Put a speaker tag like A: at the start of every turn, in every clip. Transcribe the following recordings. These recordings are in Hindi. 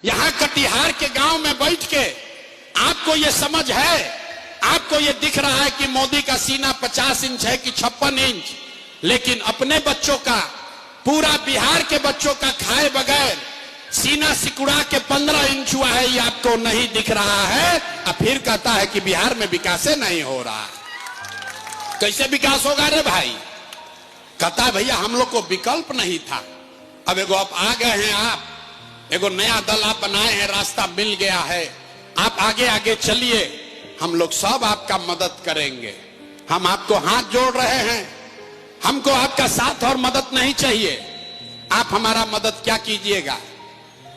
A: यहां कटिहार के गांव में बैठ के आपको ये समझ है, आपको ये दिख रहा है कि मोदी का सीना 50 इंच है कि 56 इंच, लेकिन अपने बच्चों का, पूरा बिहार के बच्चों का खाए बगैर सीना सिकुड़ा के 15 इंच हुआ है, ये आपको नहीं दिख रहा है। अब फिर कहता है कि बिहार में विकास नहीं हो रहा। कैसे विकास होगा रे भाई? कहता है भैया हम लोग को विकल्प नहीं था। अब एगो आप आ गए हैं, आप एगो नया दल आप बनाए हैं, रास्ता मिल गया है, आप आगे आगे चलिए, हम लोग सब आपका मदद करेंगे। हम आपको हाथ जोड़ रहे हैं, हमको आपका साथ और मदद नहीं चाहिए। आप हमारा मदद क्या कीजिएगा?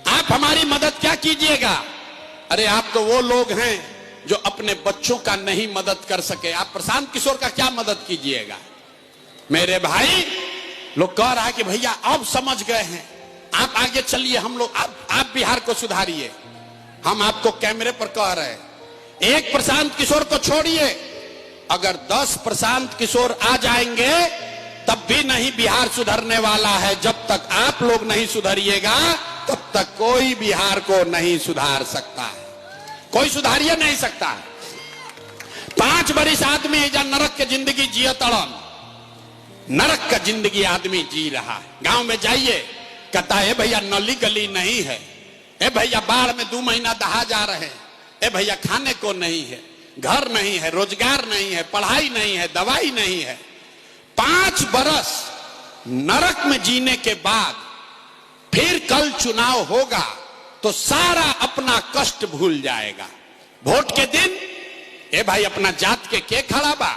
A: आप हमारी मदद क्या कीजिएगा? अरे आप तो वो लोग हैं जो अपने बच्चों का नहीं मदद कर सके, आप प्रशांत किशोर का क्या मदद कीजिएगा? मेरे भाई लोग कह रहा है कि भैया अब समझ गए हैं, आप आगे चलिए, हम लोग आप बिहार को सुधारिए। हम आपको कैमरे पर कह रहे हैं, एक प्रशांत किशोर को छोड़िए, अगर 10 प्रशांत किशोर आ जाएंगे तब भी नहीं बिहार सुधरने वाला है। जब तक आप लोग नहीं सुधरिएगा तब तक कोई बिहार को नहीं सुधार सकता है, कोई सुधारिए नहीं सकता है। 5 बरिस आदमी एजा नरक के जिंदगी जिया तड़न, नरक का जिंदगी आदमी जी रहा है। गांव में जाइए, कहता है भैया नली गली नहीं है, ए भैया बाढ़ में 2 महीना दहा जा रहे हैं, ए भैया खाने को नहीं है, घर नहीं है, रोजगार नहीं है, पढ़ाई नहीं है, दवाई नहीं है। 5 बरस नरक में जीने के बाद फिर कल चुनाव होगा तो सारा अपना कष्ट भूल जाएगा। वोट के दिन ए भाई अपना जात के खड़ा बा,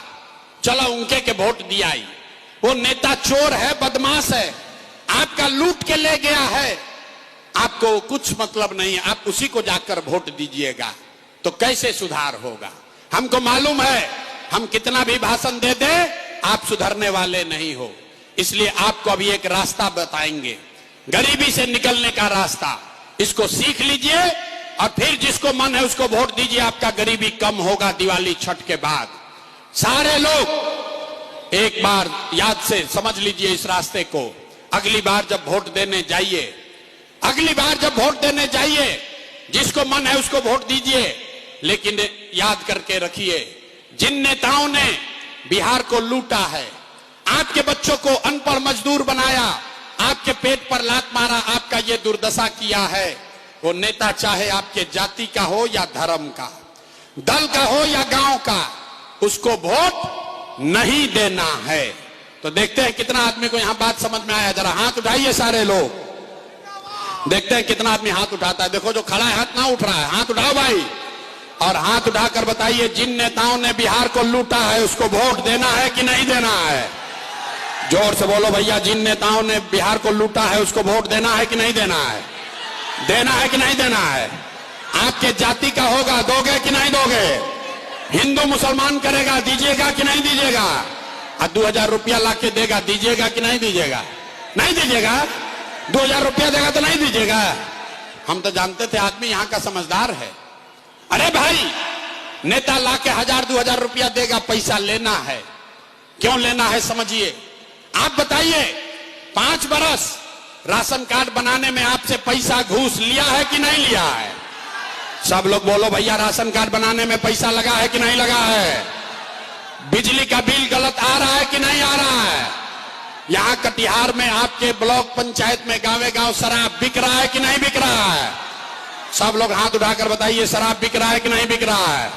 A: चलो उनके के वोट दियाई। वो नेता चोर है, बदमाश है, आपका लूट के ले गया है, आपको कुछ मतलब नहीं है, आप उसी को जाकर वोट दीजिएगा। तो कैसे सुधार होगा? हमको मालूम है, हम कितना भी भाषण दे दे आप सुधरने वाले नहीं हो। इसलिए आपको अभी एक रास्ता बताएंगे, गरीबी से निकलने का रास्ता। इसको सीख लीजिए और फिर जिसको मन है उसको वोट दीजिए, आपका गरीबी कम होगा दिवाली छठ के बाद। सारे लोग एक बार याद से समझ लीजिए इस रास्ते को। अगली बार जब वोट देने जाइए, अगली बार जब वोट देने जाइए, जिसको मन है उसको वोट दीजिए, लेकिन याद करके रखिए, जिन नेताओं ने बिहार को लूटा है, आपके बच्चों को अनपढ़ मजदूर बनाया, आपके पेट पर लात मारा, आपका ये दुर्दशा किया है, वो नेता चाहे आपके जाति का हो या धर्म का, दल का हो या गांव का, उसको वोट नहीं देना है। तो देखते हैं कितना आदमी को यहां बात समझ में आया। जरा हाथ उठाइए सारे लोग, देखते हैं कितना आदमी हाथ उठाता है। देखो जो खड़ा है हाथ ना उठ रहा है, हाथ उठाओ भाई, और हाथ उठाकर बताइए जिन नेताओं ने बिहार को लूटा है उसको वोट देना है कि नहीं देना है? जोर से बोलो भैया, जिन नेताओं ने बिहार को लूटा है उसको वोट देना है कि नहीं देना है? देना है कि नहीं देना है? आपके जाति का होगा, दोगे कि नहीं दोगे? हिंदू मुसलमान करेगा, दीजिएगा कि नहीं दीजिएगा? 2000 रुपया ला के देगा, दीजिएगा कि नहीं दीजिएगा? नहीं दीजिएगा? 2000 रुपया देगा तो नहीं दीजिएगा? हम तो जानते थे आदमी यहाँ का समझदार है। अरे भाई, नेता ला के 1000-2000 रुपया देगा, पैसा लेना है, क्यों लेना है समझिए। आप बताइए, 5 बरस राशन कार्ड बनाने में आपसे पैसा घूस लिया है कि नहीं लिया है? सब लोग बोलो भैया, राशन कार्ड बनाने में पैसा लगा है कि नहीं लगा है? बिजली का बिल गलत आ रहा है कि नहीं आ रहा है? यहाँ कटिहार में आपके ब्लॉक पंचायत में गांवे गांव शराब बिक रहा है कि नहीं बिक रहा है? सब लोग हाथ उठाकर बताइए, शराब बिक रहा है कि नहीं बिक रहा है?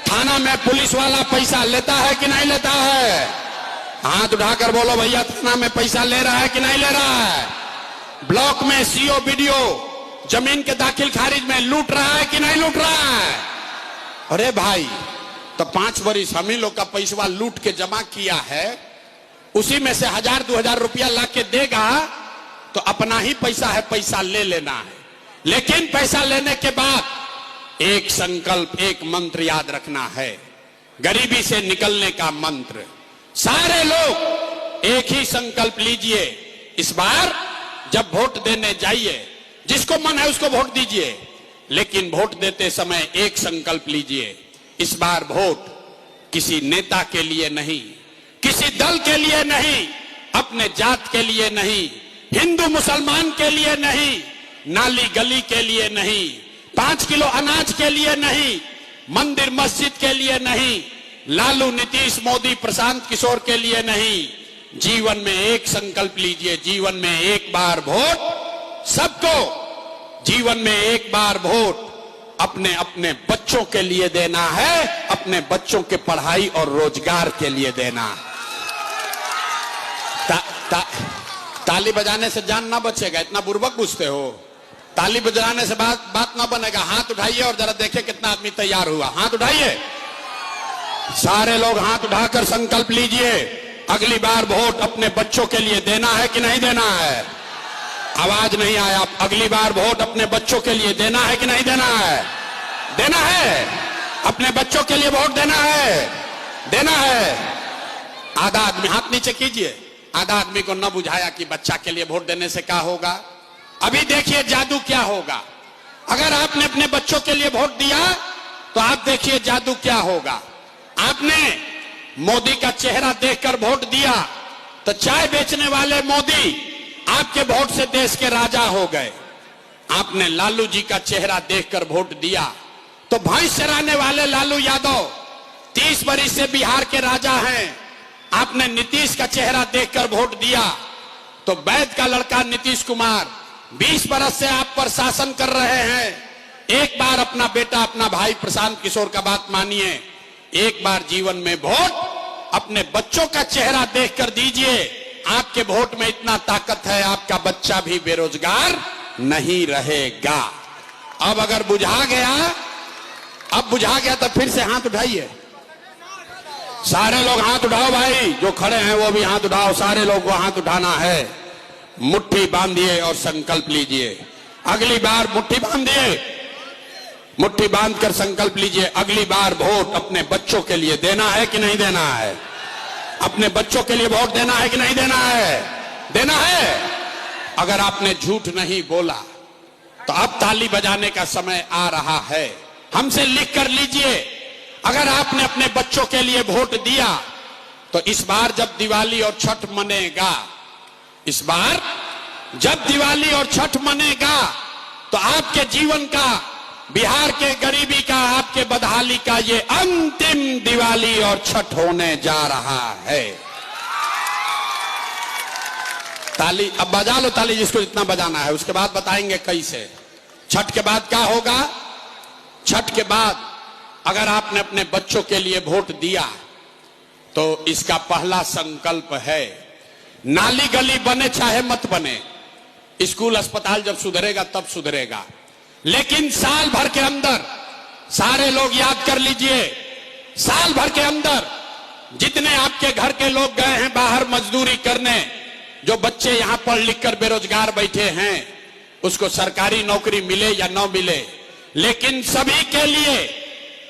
A: थाना में पुलिस वाला पैसा लेता है कि नहीं लेता है? हाथ उठाकर बोलो भैया, थाना में पैसा ले रहा है कि नहीं ले रहा है? ब्लॉक में सीओ बीडीओ जमीन के दाखिल खारिज में लूट रहा है कि नहीं लूट रहा है? अरे भाई, तो 5 बरिस हम ही लोग का पैसा लूट के जमा किया है, उसी में से 1000-2000 रुपया ला के देगा तो अपना ही पैसा है, पैसा ले लेना है। लेकिन पैसा लेने के बाद एक संकल्प, एक मंत्र याद रखना है, गरीबी से निकलने का मंत्र। सारे लोग एक ही संकल्प लीजिए, इस बार जब वोट देने जाइए, जिसको मन है उसको वोट दीजिए, लेकिन वोट देते समय एक संकल्प लीजिए, इस बार वोट किसी नेता के लिए नहीं, किसी दल के लिए नहीं, अपने जात के लिए नहीं, हिंदू मुसलमान के लिए नहीं, नाली गली के लिए नहीं, 5 किलो अनाज के लिए नहीं, मंदिर मस्जिद के लिए नहीं, लालू नीतीश मोदी प्रशांत किशोर के लिए नहीं। जीवन में एक संकल्प लीजिए, जीवन में एक बार वोट सबको, जीवन में एक बार वोट अपने अपने बच्चों के लिए देना है, अपने बच्चों के पढ़ाई और रोजगार के लिए देना। ताली बजाने से जान ना बचेगा, इतना बुर्बक पूछते हो। ताली बजाने से बात ना बनेगा। हाथ उठाइए और जरा देखिए कितना आदमी तैयार हुआ। हाथ उठाइए, सारे लोग हाथ उठाकर संकल्प लीजिए, अगली बार वोट अपने बच्चों के लिए देना है कि नहीं देना है? आवाज नहीं आया। अगली बार वोट अपने बच्चों के लिए देना है कि नहीं देना है? देना है। अपने बच्चों के लिए वोट देना है, देना है। आधा आदमी हाथ नीचे कीजिए। आधा आदमी को न बुझाया कि बच्चा के लिए वोट देने से क्या होगा। अभी देखिए जादू क्या होगा। अगर आपने अपने बच्चों के लिए वोट दिया तो आप देखिए जादू क्या होगा। आपने मोदी का चेहरा देखकर वोट दिया तो चाय बेचने वाले मोदी आपके वोट से देश के राजा हो गए। आपने लालू जी का चेहरा देखकर वोट दिया तो भैंस चराने वाले लालू यादव 30 बरिस से बिहार के राजा हैं। आपने नीतीश का चेहरा देखकर वोट दिया तो वैद का लड़का नीतीश कुमार 20 बरस से आप पर शासन कर रहे हैं। एक बार अपना बेटा, अपना भाई प्रशांत किशोर का बात मानिए। एक बार जीवन में वोट अपने बच्चों का चेहरा देखकर दीजिए। आपके वोट में इतना ताकत है, आपका बच्चा भी बेरोजगार नहीं रहेगा। अब अगर बुझा गया तो फिर से हाथ उठाइए। सारे लोग हाथ उठाओ भाई, जो खड़े हैं वो भी हाथ उठाओ। सारे लोग को हाथ उठाना है। मुट्ठी बांधिए और संकल्प लीजिए। अगली बार मुट्ठी बांधिए, मुट्ठी बांधकर संकल्प लीजिए। अगली बार वोट अपने बच्चों के लिए देना है कि नहीं देना है? अपने बच्चों के लिए वोट देना है कि नहीं देना है? देना है। अगर आपने झूठ नहीं बोला तो अब ताली बजाने का समय आ रहा है। हमसे लिख कर लीजिए। अगर आपने अपने बच्चों के लिए वोट दिया तो इस बार जब दिवाली और छठ मनेगा, इस बार जब दिवाली और छठ मनेगा तो आपके जीवन का, बिहार के गरीबी का, आपके बदहाली का ये अंतिम दिवाली और छठ होने जा रहा है। ताली अब बजा लो, ताली जिसको जितना बजाना है। उसके बाद बताएंगे कैसे। छठ के बाद क्या होगा? छठ के बाद अगर आपने अपने बच्चों के लिए वोट दिया तो इसका पहला संकल्प है, नाली गली बने चाहे मत बने, स्कूल अस्पताल जब सुधरेगा तब सुधरेगा, लेकिन साल भर के अंदर, सारे लोग याद कर लीजिए, साल भर के अंदर जितने आपके घर के लोग गए हैं बाहर मजदूरी करने, जो बच्चे यहां पढ़ लिख कर बेरोजगार बैठे हैं, उसको सरकारी नौकरी मिले या न मिले, लेकिन सभी के लिए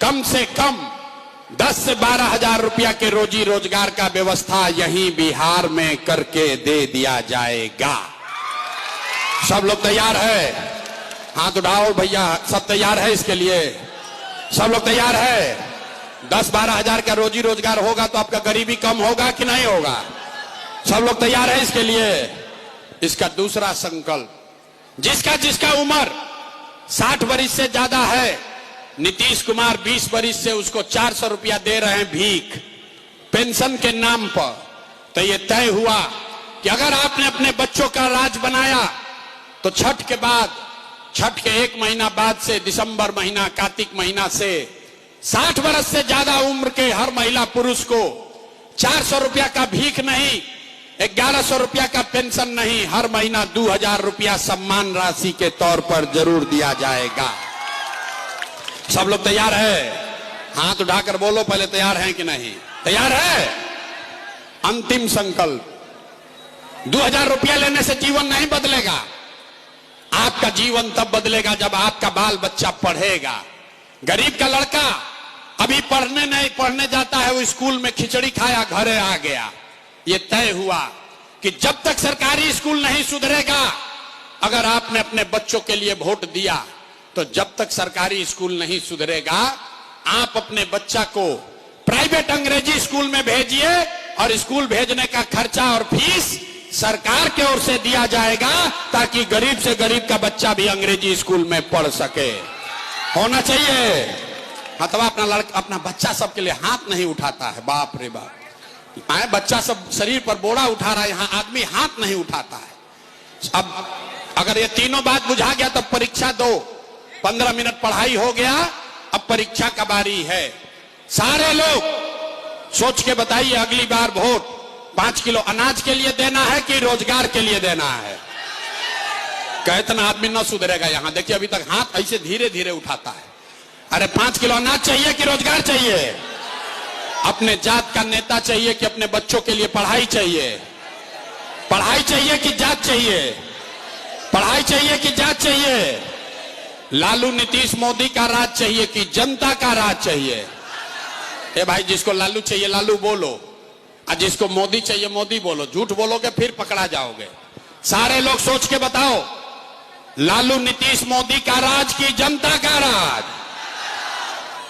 A: कम से कम 10 से 12 हजार रुपया के रोजी रोजगार का व्यवस्था यहीं बिहार में करके दे दिया जाएगा। सब लोग तैयार है? हाथ उठाओ भैया, सब तैयार है इसके लिए? सब लोग तैयार है? 10-12 हजार का रोजी रोजगार होगा तो आपका गरीबी कम होगा कि नहीं होगा? सब लोग तैयार है इसके लिए? इसका दूसरा संकल्प, जिसका उम्र 60 वर्ष से ज्यादा है, नीतीश कुमार 20 वर्ष से उसको 400 रुपया दे रहे हैं भीख पेंशन के नाम पर। तो ये तय हुआ कि अगर आपने अपने बच्चों का राज बनाया तो छठ के बाद, छठ के 1 महीना बाद से दिसंबर महीना, कार्तिक महीना से 60 वर्ष से ज्यादा उम्र के हर महिला पुरुष को 400 रुपया का भीख नहीं, 1100 रुपया का पेंशन नहीं, हर महीना 2000 रुपया सम्मान राशि के तौर पर जरूर दिया जाएगा। सब लोग तैयार है? हाथ उठाकर बोलो पहले, तैयार हैं कि नहीं? तैयार है? अंतिम संकल्प, 2000 रुपया लेने से जीवन नहीं बदलेगा। आपका जीवन तब बदलेगा जब आपका बाल बच्चा पढ़ेगा। गरीब का लड़का अभी पढ़ने जाता है, वो स्कूल में खिचड़ी खाया घर आ गया। ये तय हुआ कि जब तक सरकारी स्कूल नहीं सुधरेगा, अगर आपने अपने बच्चों के लिए वोट दिया तो जब तक सरकारी स्कूल नहीं सुधरेगा, आप अपने बच्चा को प्राइवेट अंग्रेजी स्कूल में भेजिए और स्कूल भेजने का खर्चा और फीस सरकार की ओर से दिया जाएगा, ताकि गरीब से गरीब का बच्चा भी अंग्रेजी स्कूल में पढ़ सके। होना चाहिए। अथवा अपना बच्चा सबके लिए हाथ नहीं उठाता है। बाप रे बाप, आए बच्चा सब शरीर पर बोरा उठा रहा है, यहाँ आदमी हाथ नहीं उठाता है। अब अगर ये तीनों बात बुझा गया तब परीक्षा दो। 15 मिनट पढ़ाई हो गया, अब परीक्षा का बारी है। सारे लोग सोच के बताइए, अगली बार वोट 5 किलो अनाज के लिए देना है कि रोजगार के लिए देना है? कहतना आदमी न सुधरेगा। यहां देखिए, अभी तक हाथ ऐसे धीरे धीरे उठाता है। अरे 5 किलो अनाज चाहिए कि रोजगार चाहिए? अपने जात का नेता चाहिए कि अपने बच्चों के लिए पढ़ाई चाहिए? पढ़ाई चाहिए कि जात चाहिए? पढ़ाई चाहिए कि जात चाहिए? लालू नीतीश मोदी का राज चाहिए कि जनता का राज चाहिए? ए भाई, जिसको लालू चाहिए लालू बोलो, और जिसको मोदी चाहिए मोदी बोलो। झूठ बोलोगे फिर पकड़ा जाओगे। सारे लोग सोच के बताओ, लालू नीतीश मोदी का राज की जनता का राज?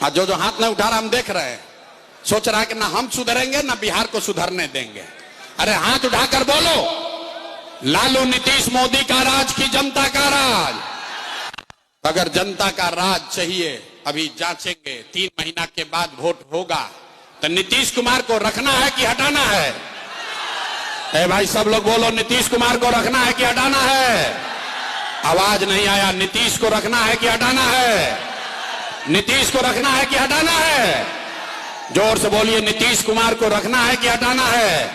A: और जो हाथ नहीं उठा रहा हम देख रहे हैं, सोच रहा है कि ना हम सुधरेंगे ना बिहार को सुधरने देंगे। अरे हाथ उठाकर बोलो, लालू नीतीश मोदी का राज की जनता का राज? अगर जनता का राज चाहिए, अभी जांचेंगे, 3 महीना के बाद वोट होगा, तो नीतीश कुमार को रखना है कि हटाना है? ए भाई सब लोग बोलो, नीतीश कुमार को रखना है कि हटाना है? आवाज नहीं आया। नीतीश को रखना है कि हटाना है? नीतीश को रखना है कि हटाना है? जोर से बोलिए, नीतीश कुमार को रखना है कि हटाना है?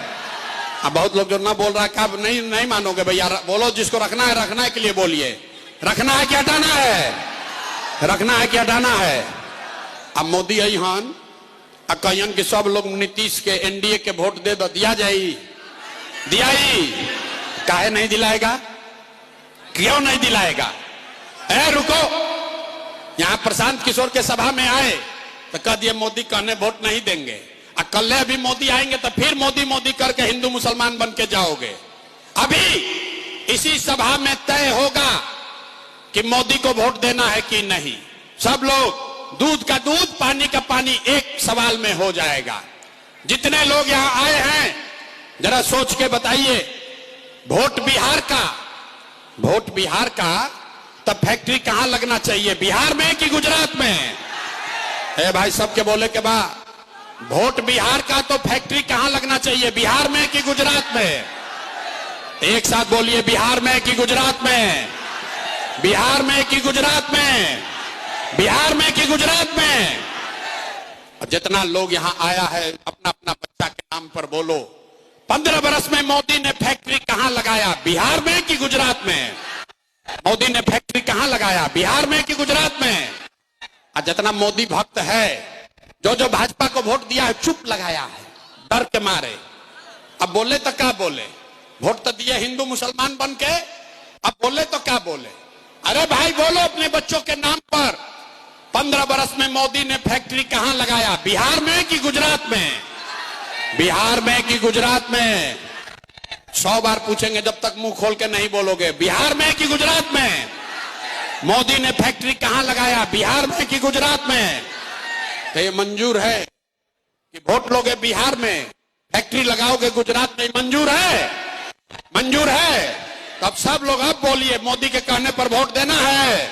A: अब बहुत लोग जो ना बोल रहा है, कब नहीं मानोगे भैया? बोलो, जिसको रखना है के लिए बोलिए। रखना है कि हटाना है? रखना है कि हटाना है? अब मोदी आई हन कहन कि सब लोग नीतीश के एनडीए के वोट दे दो, दिया जाई? काहे नहीं दिलाएगा? क्यों नहीं दिलाएगा? रुको, यहां प्रशांत किशोर के सभा में आए तो कह दिए मोदी कहने वोट नहीं देंगे। कल अभी मोदी आएंगे तो फिर मोदी मोदी करके हिंदू मुसलमान बन के जाओगे। अभी इसी सभा में तय होगा कि मोदी को वोट देना है कि नहीं। सब लोग, दूध का दूध पानी का पानी एक सवाल में हो जाएगा। जितने लोग यहां आए हैं जरा सोच के बताइए, वोट बिहार का तब फैक्ट्री कहां लगना चाहिए? बिहार में कि गुजरात में? भाई सबके बोले के बाद, वोट बिहार का तो फैक्ट्री कहां लगना चाहिए? बिहार में कि गुजरात में? एक साथ बोलिए, बिहार में कि गुजरात में? बिहार में कि गुजरात में? बिहार में कि गुजरात में? जितना लोग यहां आया है, अपना अपना बच्चा के नाम पर बोलो, 15 बरस में मोदी ने फैक्ट्री कहां लगाया? बिहार में कि गुजरात में? मोदी ने फैक्ट्री कहां लगाया? बिहार में कि गुजरात में? और जितना मोदी भक्त है, जो भाजपा को वोट दिया है, चुप लगाया है डर के मारे। अब बोले तो क्या बोले? वोट तो दिए हिंदू मुसलमान बन के, अब बोले तो क्या बोले? अरे भाई बोलो अपने बच्चों के नाम पर, 15 बरस में मोदी ने फैक्ट्री कहां लगाया? बिहार में कि गुजरात में? बिहार में कि गुजरात में? 100 बार पूछेंगे जब तक मुंह खोल के नहीं बोलोगे। बिहार में कि गुजरात में? मोदी ने फैक्ट्री कहां लगाया? बिहार में कि गुजरात में? तो ये मंजूर है कि वोट लोगे बिहार में, फैक्ट्री लगाओगे गुजरात में? मंजूर है? मंजूर है? तब सब लोग अब बोलिए, मोदी के कहने पर वोट देना है?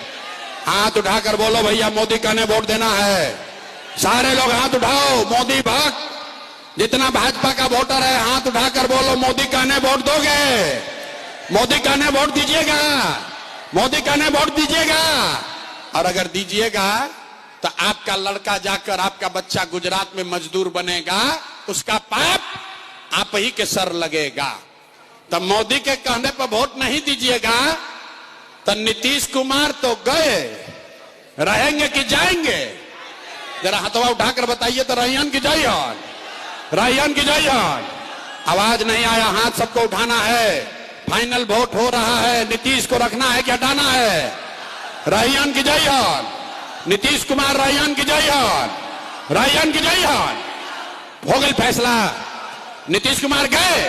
A: हाथ उठाकर बोलो भैया, मोदी कहने वोट देना है। सारे लोग हाथ उठाओ। मोदी भक्त जितना भाजपा का वोटर है, हाथ उठाकर बोलो, मोदी कहने वोट दोगे? मोदी कहने वोट दीजिएगा? मोदी कहने वोट दीजिएगा? और अगर दीजिएगा तो आपका लड़का जाकर, आपका बच्चा गुजरात में मजदूर बनेगा, उसका पाप आप ही के सर लगेगा। तो मोदी के कहने पर वोट नहीं दीजिएगा तो नीतीश कुमार तो गए, रहेंगे कि जाएंगे? जरा हथवा उठाकर बताइए तो। रहियन की जय हो, रहियन की जय हो। आवाज नहीं आया, हाथ सबको उठाना है। फाइनल वोट हो रहा है, नीतीश को रखना है कि हटाना है? रहियन की जय हो, नीतीश कुमार रहियन की जय हो, रहियन की जय हो। हो गई फैसला, नीतीश कुमार गए,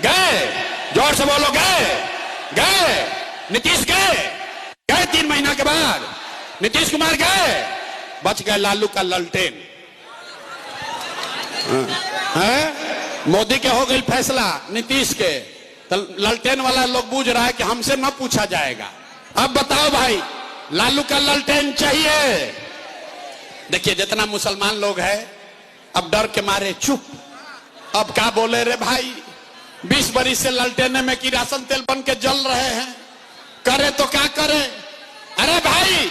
A: गए, जोर से बोलो, गए, नीतीश गए 3 महीना के बाद नीतीश कुमार गए, बच गए लालू का ललटेन। मोदी के हो गई फैसला, नीतीश के तो लालटेन वाला लोग बूझ रहा है कि हमसे न पूछा जाएगा। अब बताओ भाई, लालू का लालटेन चाहिए? देखिए जितना मुसलमान लोग हैं अब डर के मारे चुप। अब क्या बोले रे भाई, 20 बरिस से लालटेने में किरासन तेल बन के जल रहे हैं, करे तो क्या करे? अरे भाई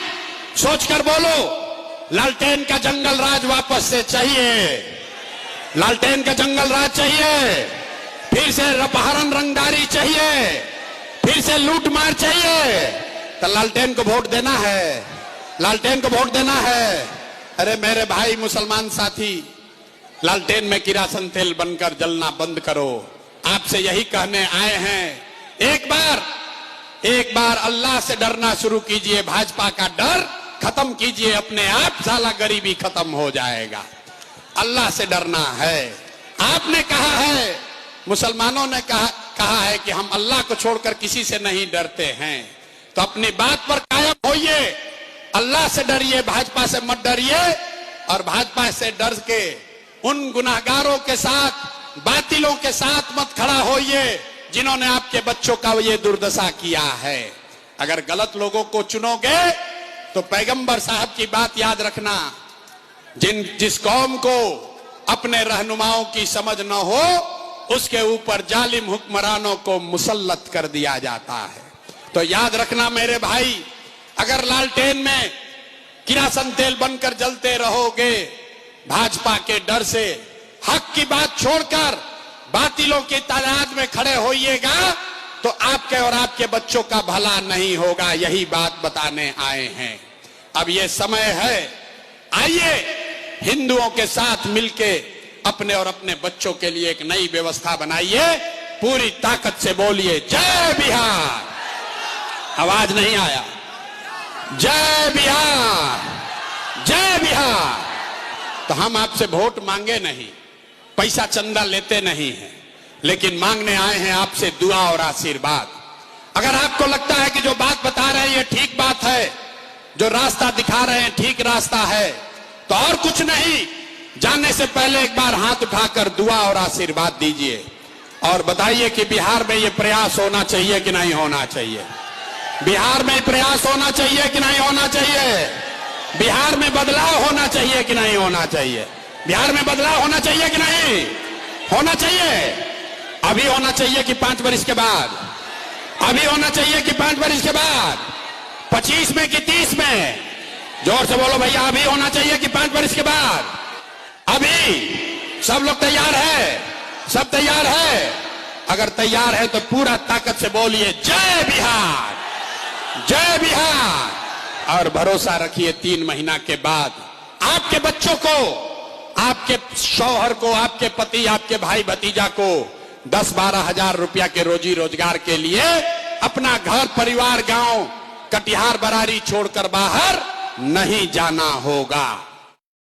A: सोचकर बोलो, लालटेन का जंगल राज वापस से चाहिए, लालटेन का जंगल राज चाहिए, फिर से अपहरण रंगदारी चाहिए, फिर से लूट मार चाहिए, तो लालटेन को वोट देना है, लालटेन को वोट देना है। अरे मेरे भाई मुसलमान साथी, लालटेन में किरासन तेल बनकर जलना बंद करो। आपसे यही कहने आए हैं, एक बार अल्लाह से डरना शुरू कीजिए, भाजपा का डर खत्म कीजिए, अपने आप साला गरीबी खत्म हो जाएगा। अल्लाह से डरना है। आपने कहा है, मुसलमानों ने कहा है कि हम अल्लाह को छोड़कर किसी से नहीं डरते हैं, तो अपनी बात पर कायम होइए, अल्लाह से डरिए, भाजपा से मत डरिए। और भाजपा से डर के उन गुनाहगारों के साथ, बातिलों के साथ मत खड़ा होइए जिन्होंने आपके बच्चों का ये दुर्दशा किया है। अगर गलत लोगों को चुनोगे तो पैगंबर साहब की बात याद रखना, जिस कौम को अपने रहनुमाओं की समझ न हो उसके ऊपर जालिम हुक्मरानों को मुसल्लत कर दिया जाता है। तो याद रखना मेरे भाई, अगर लालटेन में किरासन तेल बनकर जलते रहोगे भाजपा के डर से, हक की बात छोड़कर बातिलों की तादाद में खड़े होइएगा तो आपके और आपके बच्चों का भला नहीं होगा। यही बात बताने आए हैं। अब ये समय है, आइए हिंदुओं के साथ मिलके अपने और अपने बच्चों के लिए एक नई व्यवस्था बनाइए। पूरी ताकत से बोलिए जय बिहार। आवाज नहीं आया? जय बिहार, जय बिहार। तो हम आपसे वोट मांगे नहीं, पैसा चंदा लेते नहीं हैं, लेकिन मांगने आए हैं आपसे दुआ और आशीर्वाद। अगर आपको लगता है कि जो बात बता रहे हैं ये ठीक बात है, जो रास्ता दिखा रहे हैं ठीक रास्ता है, तो और कुछ नहीं, जाने से पहले एक बार हाथ उठाकर दुआ और आशीर्वाद दीजिए और बताइए कि बिहार में ये प्रयास होना चाहिए कि नहीं होना चाहिए, बिहार में प्रयास होना चाहिए कि नहीं होना चाहिए, बिहार में बदलाव होना चाहिए कि नहीं होना चाहिए, बिहार में बदलाव होना चाहिए कि नहीं होना चाहिए। अभी होना चाहिए कि 5 वर्ष के बाद, अभी होना चाहिए कि 5 वर्ष के बाद, 25 में कि 30 में? जोर से बोलो भैया, अभी होना चाहिए कि 5 वर्ष के बाद? अभी। सब लोग तैयार है? सब तैयार है? अगर तैयार है तो पूरा ताकत से बोलिए जय बिहार, जय बिहार। और भरोसा रखिए 3 महीना के बाद आपके बच्चों को, आपके शौहर को, आपके पति, आपके भाई भतीजा को 10-12 हजार रुपया के रोजी रोजगार के लिए अपना घर परिवार, गांव, कटिहार, बरारी छोड़कर बाहर नहीं जाना होगा।